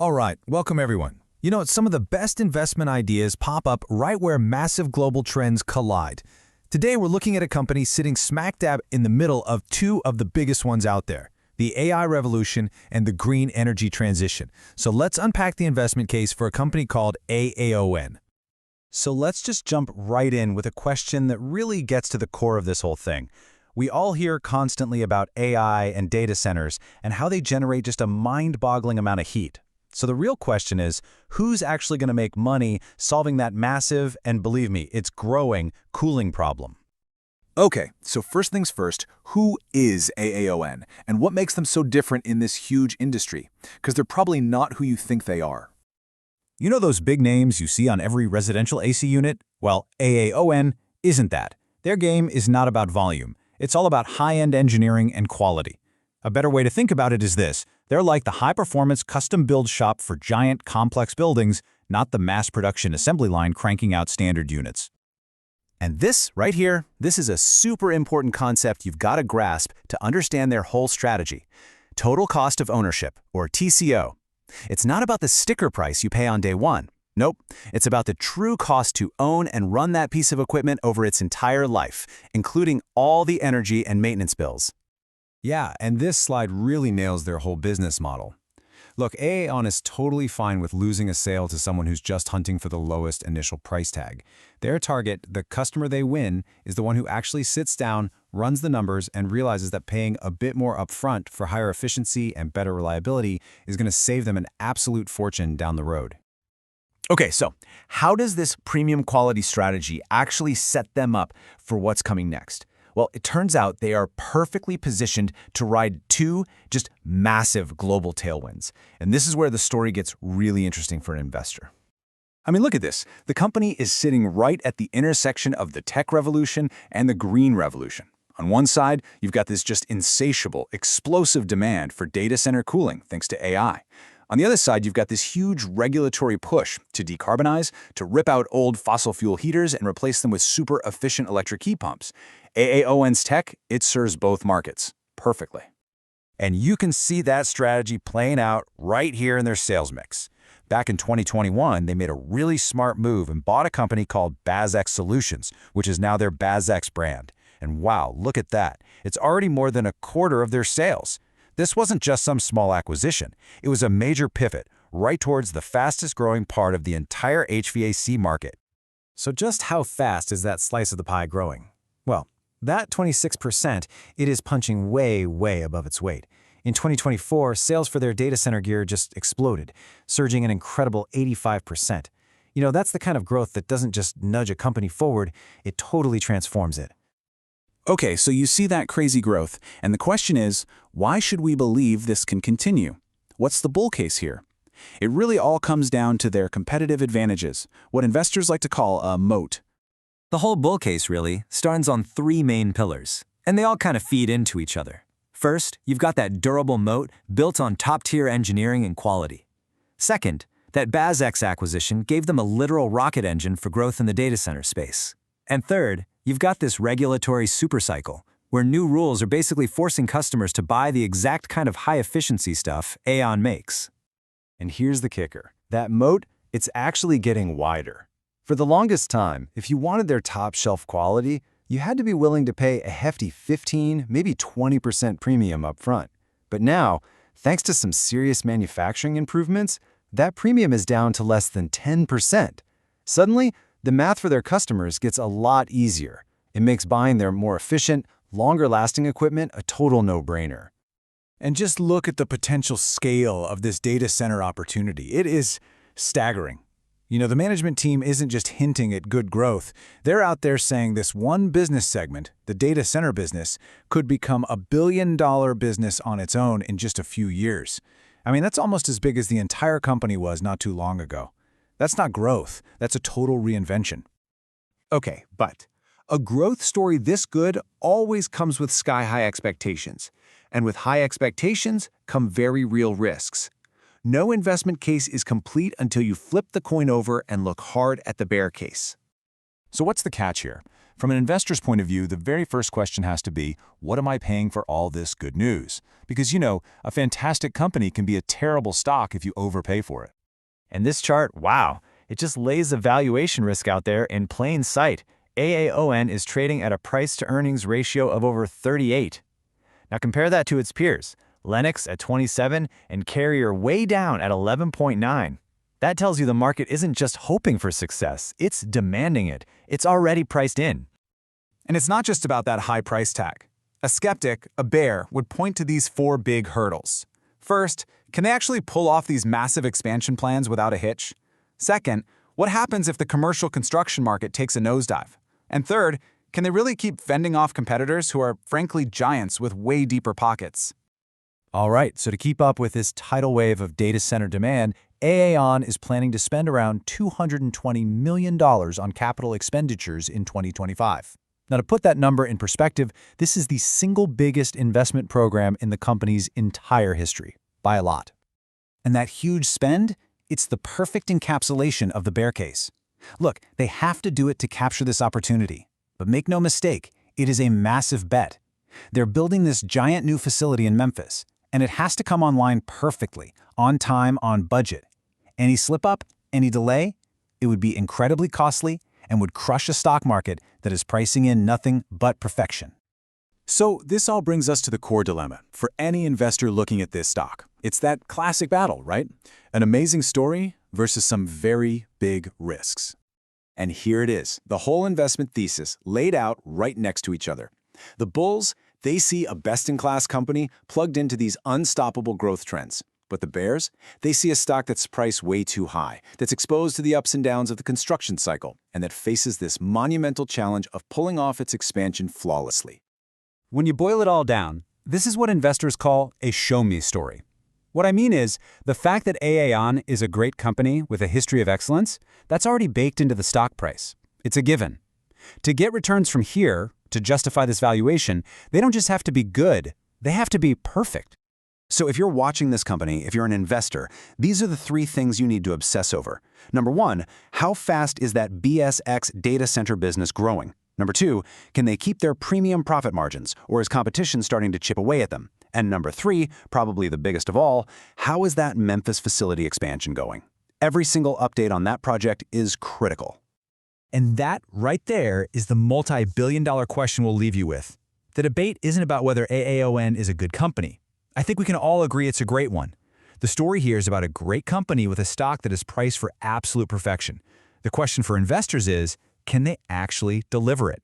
All right, welcome everyone. You know, some of the best investment ideas pop up right where massive global trends collide. Today, we're looking at a company sitting smack dab in the middle of two of the biggest ones out there, the AI revolution and the green energy transition. So let's unpack the investment case for a company called AAON. So let's just jump right in with a question that really gets to the core of this whole thing. We all hear constantly about AI and data centers and how they generate just a mind-boggling amount of heat. So the real question is, who's actually going to make money solving that massive, and believe me, it's growing, cooling problem? Okay, so first things first, who is AAON, and what makes them so different in this huge industry? Because they're probably not who you think they are. You know those big names you see on every residential AC unit? Well, AAON isn't that. Their game is not about volume. It's all about high-end engineering and quality. A better way to think about it is this. They're like the high-performance custom-build shop for giant, complex buildings, not the mass-production assembly line cranking out standard units. And this, right here, this is a super important concept you've got to grasp to understand their whole strategy. Total cost of ownership, or TCO. It's not about the sticker price you pay on day one. Nope, it's about the true cost to own and run that piece of equipment over its entire life, including all the energy and maintenance bills. Yeah, and this slide really nails their whole business model. Look, AAON is totally fine with losing a sale to someone who's just hunting for the lowest initial price tag. Their target, the customer they win, is the one who actually sits down, runs the numbers, and realizes that paying a bit more upfront for higher efficiency and better reliability is going to save them an absolute fortune down the road. Okay, so how does this premium quality strategy actually set them up for what's coming next? Well, it turns out they are perfectly positioned to ride two just massive global tailwinds. And this is where the story gets really interesting for an investor. I mean, look at this. The company is sitting right at the intersection of the tech revolution and the green revolution. On one side, you've got this just insatiable, explosive demand for data center cooling thanks to AI. On the other side, you've got this huge regulatory push to decarbonize, to rip out old fossil fuel heaters and replace them with super efficient electric heat pumps. AAON's tech, it serves both markets perfectly. And you can see that strategy playing out right here in their sales mix. Back in 2021, they made a really smart move and bought a company called BazX Solutions, which is now their BazX brand. And wow, look at that. It's already more than a quarter of their sales. This wasn't just some small acquisition. It was a major pivot right towards the fastest growing part of the entire HVAC market. So just how fast is that slice of the pie growing? Well, that 26%, it is punching way, way above its weight. In 2024, sales for their data center gear just exploded, surging an incredible 85%. You know, that's the kind of growth that doesn't just nudge a company forward, it totally transforms it. Okay, so you see that crazy growth, and the question is, why should we believe this can continue? What's the bull case here? It really all comes down to their competitive advantages, what investors like to call a moat. The whole bull case really stands on three main pillars, and they all kind of feed into each other. First, you've got that durable moat built on top-tier engineering and quality. Second, that BazX acquisition gave them a literal rocket engine for growth in the data center space. And third, you've got this regulatory supercycle, where new rules are basically forcing customers to buy the exact kind of high-efficiency stuff AAON makes. And here's the kicker. That moat, it's actually getting wider. For the longest time, if you wanted their top-shelf quality, you had to be willing to pay a hefty 15, maybe 20% premium up front. But now, thanks to some serious manufacturing improvements, that premium is down to less than 10%. Suddenly, the math for their customers gets a lot easier. It makes buying their more efficient, longer-lasting equipment a total no-brainer. And just look at the potential scale of this data center opportunity. It is staggering. You know, the management team isn't just hinting at good growth. They're out there saying this one business segment, the data center business, could become a billion-dollar business on its own in just a few years. I mean, that's almost as big as the entire company was not too long ago. That's not growth. That's a total reinvention. Okay, but a growth story this good always comes with sky-high expectations. And with high expectations come very real risks. No investment case is complete until you flip the coin over and look hard at the bear case. So what's the catch here? From an investor's point of view, the very first question has to be, what am I paying for all this good news? Because, a fantastic company can be a terrible stock if you overpay for it. And this chart, wow, it just lays the valuation risk out there in plain sight. AAON is trading at a price-to-earnings ratio of over 38. Now compare that to its peers, Lennox at 27 and Carrier way down at 11.9. That tells you the market isn't just hoping for success, it's demanding it. It's already priced in. And it's not just about that high price tag. A skeptic, a bear, would point to these 4 big hurdles. First, can they actually pull off these massive expansion plans without a hitch? Second, what happens if the commercial construction market takes a nosedive? And third, can they really keep fending off competitors who are, frankly, giants with way deeper pockets? All right, so to keep up with this tidal wave of data center demand, AAON is planning to spend around $220 million on capital expenditures in 2025. Now, to put that number in perspective, this is the single biggest investment program in the company's entire history, by a lot. And that huge spend, it's the perfect encapsulation of the bear case. Look, they have to do it to capture this opportunity. But make no mistake, it is a massive bet. They're building this giant new facility in Memphis, and it has to come online perfectly, on time, on budget. Any slip-up, any delay, it would be incredibly costly and would crush a stock market that is pricing in nothing but perfection. So this all brings us to the core dilemma for any investor looking at this stock. It's that classic battle, right? An amazing story versus some very big risks. And here it is, the whole investment thesis laid out right next to each other. The bulls, they see a best-in-class company plugged into these unstoppable growth trends. But the bears, they see a stock that's priced way too high, that's exposed to the ups and downs of the construction cycle, and that faces this monumental challenge of pulling off its expansion flawlessly. When you boil it all down, this is what investors call a show-me story. What I mean is, the fact that AAON is a great company with a history of excellence, that's already baked into the stock price. It's a given. To get returns from here, to justify this valuation, they don't just have to be good, they have to be perfect. So if you're watching this company, if you're an investor, these are the 3 things you need to obsess over. Number 1, how fast is that BSX data center business growing? Number 2, can they keep their premium profit margins, or is competition starting to chip away at them? And number 3, probably the biggest of all, how is that Memphis facility expansion going? Every single update on that project is critical. And that right there is the multi-billion-dollar question we'll leave you with. The debate isn't about whether AAON is a good company. I think we can all agree it's a great one. The story here is about a great company with a stock that is priced for absolute perfection. The question for investors is, can they actually deliver it?